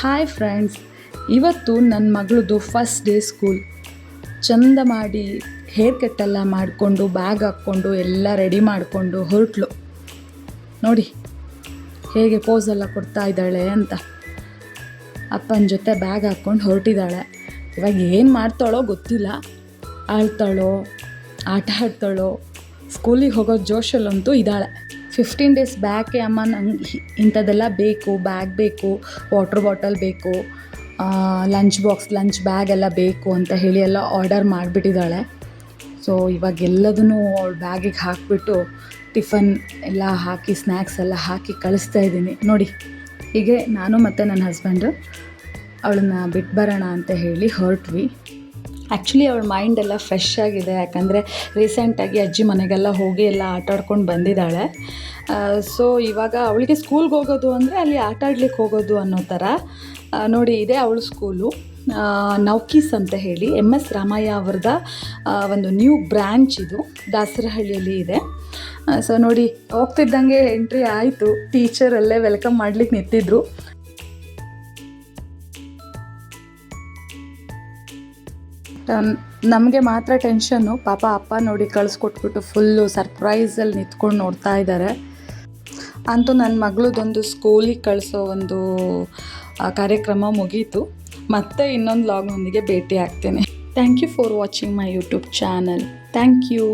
Hi friends, ಇವತ್ತು ನನ್ನ ಮಗಳದು first day school. ಚಂದ ಮಾಡಿ ಹೇರ್ ಕಟ್ಟೆಲ್ಲ ಮಾಡಿಕೊಂಡು ಬ್ಯಾಗ್ ಹಾಕ್ಕೊಂಡು ಎಲ್ಲ ರೆಡಿ ಮಾಡಿಕೊಂಡು ಹೊರಟ್ಲು. ನೋಡಿ ಹೇಗೆ ಪೋಸೆಲ್ಲ ಕೊಡ್ತಾ ಇದ್ದಾಳೆ ಅಂತ. ಅಪ್ಪನ ಜೊತೆ ಬ್ಯಾಗ್ ಹಾಕ್ಕೊಂಡು ಹೊರಟಿದ್ದಾಳೆ. ಇವಾಗ ಏನು ಮಾಡ್ತಾಳೋ ಗೊತ್ತಿಲ್ಲ. ಆಳ್ತಾಳೋ, ಆಟ ಆಡ್ತಾಳೋ, ಸ್ಕೂಲಿಗೆ ಹೋಗೋ ಜೋಶಲ್ಲಂತೂ ಇದ್ದಾಳೆ. 15 ಡೇಸ್ ಬ್ಯಾಕೆ ಅಮ್ಮ ನಂಗೆ ಇಂಥದ್ದೆಲ್ಲ ಬೇಕು, ಬ್ಯಾಗ್ ಬೇಕು, ವಾಟರ್ ಬಾಟಲ್ ಬೇಕು, ಲಂಚ್ ಬಾಕ್ಸ್, ಲಂಚ್ ಬ್ಯಾಗ್ ಎಲ್ಲ ಬೇಕು ಅಂತ ಹೇಳಿ ಎಲ್ಲ ಆರ್ಡರ್ ಮಾಡಿಬಿಟ್ಟಿದ್ದಾಳೆ. ಸೊ ಇವಾಗ ಎಲ್ಲದನ್ನೂ ಅವಳ ಬ್ಯಾಗಿಗೆ ಹಾಕಿಬಿಟ್ಟು ಟಿಫನ್ ಎಲ್ಲ ಹಾಕಿ ಸ್ನ್ಯಾಕ್ಸ್ ಎಲ್ಲ ಹಾಕಿ ಕಳಿಸ್ತಾ ಇದ್ದೀನಿ. ನೋಡಿ ಹೀಗೆ ನಾನು ಮತ್ತು ನನ್ನ ಹಸ್ಬೆಂಡು ಅವಳನ್ನ ಬಿಟ್ಟು ಬರೋಣ ಅಂತ ಹೇಳಿ ಹೊರಟ್ವಿ. ಆ್ಯಕ್ಚುಲಿ ಅವಳ ಮೈಂಡ್ ಎಲ್ಲ ಫ್ರೆಶ್ ಆಗಿದೆ, ಯಾಕಂದರೆ ರೀಸೆಂಟಾಗಿ ಅಜ್ಜಿ ಮನೆಗೆಲ್ಲ ಹೋಗಿ ಎಲ್ಲ ಆಟಾಡ್ಕೊಂಡು ಬಂದಿದ್ದಾಳೆ. ಸೊ ಇವಾಗ ಅವಳಿಗೆ ಸ್ಕೂಲ್ಗೆ ಹೋಗೋದು ಅಂದರೆ ಅಲ್ಲಿ ಆಟ ಆಡ್ಲಿಕ್ಕೆ ಹೋಗೋದು ಅನ್ನೋ ಥರ. ನೋಡಿ ಇದೆ ಅವಳ ಸ್ಕೂಲು, ನೌಕೀಸ್ ಅಂತ ಹೇಳಿ MS ರಾಮಯ್ಯ ಅವ್ರದ ಒಂದು ನ್ಯೂ ಬ್ರ್ಯಾಂಚ್ ಇದು, ದಾಸರಹಳ್ಳಿಯಲ್ಲಿ ಇದೆ. ಸೊ ನೋಡಿ ಹೋಗ್ತಿದ್ದಂಗೆ ಎಂಟ್ರಿ ಆಯಿತು. ಟೀಚರಲ್ಲೇ ವೆಲ್ಕಮ್ ಮಾಡ್ಲಿಕ್ಕೆ ನಿಂತಿದ್ರು. ನಮಗೆ ಮಾತ್ರ ಟೆನ್ಷನ್ನು. ಪಾಪ ಅಪ್ಪ ನೋಡಿ ಕಳಿಸ್ಕೊಟ್ಬಿಟ್ಟು ಫುಲ್ಲು ಸರ್ಪ್ರೈಸಲ್ಲಿ ನಿಂತ್ಕೊಂಡು ನೋಡ್ತಾ ಇದ್ದಾರೆ. ಅಂತೂ ನನ್ನ ಮಗಳದೊಂದು ಸ್ಕೂಲಿಗೆ ಕಳಿಸೋ ಒಂದು ಕಾರ್ಯಕ್ರಮ ಮುಗೀತು. ಮತ್ತೆ ಇನ್ನೊಂದು ವ್ಲಾಗ್ನೊಂದಿಗೆ ಭೇಟಿ ಆಗ್ತೇನೆ. Thank you for watching my YouTube channel. Thank you.